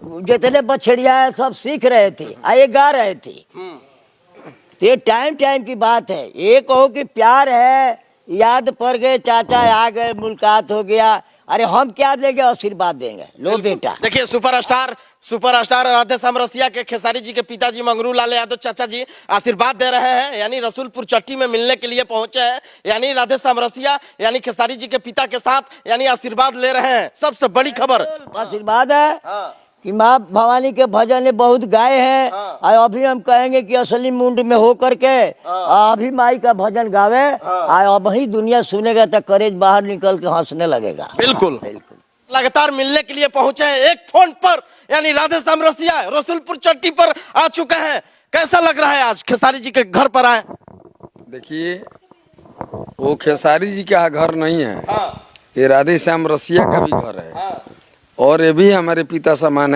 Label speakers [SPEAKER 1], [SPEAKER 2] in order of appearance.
[SPEAKER 1] जितने बछड़िया है सब सीख रहे थे, ये गा रहे थे। तो ये टाइम टाइम की बात है। ये कहो कि प्यार है, याद पड़ गए, चाचा आ गए, मुलाकात हो गया, अरे हम क्या देंगे, आशीर्वाद देंगे, लो बेटा।
[SPEAKER 2] देखिए सुपरस्टार राधे श्याम रसिया के खेसारी जी के पिताजी मंगरू लाल यादव चाचा जी आशीर्वाद दे रहे हैं, यानी रसूलपुर चट्टी में मिलने के लिए पहुंचे हैं, यानी राधे श्याम रसिया यानी खेसारी जी के पिता के साथ यानी आशीर्वाद ले रहे हैं। सबसे बड़ी खबर
[SPEAKER 1] आशीर्वाद है कि माँ भवानी के भजन ने बहुत गाए हैं। और अभी हम कहेंगे कि असली मुंड में हो करके अभी माई का भजन गावे, और अब ही दुनिया सुनेगा तो करेज बाहर निकल के हंसने लगेगा।
[SPEAKER 2] बिल्कुल लगातार मिलने के लिए पहुंचे हैं। एक फोन पर यानी राधे श्याम रसिया रसूलपुर चट्टी पर आ चुके हैं। कैसा लग रहा है आज खेसारी जी के घर पर आए?
[SPEAKER 3] देखिए, वो खेसारी जी का घर नहीं है, ये राधे श्याम रसिया का भी घर है, और ये भी हमारे पिता समान है।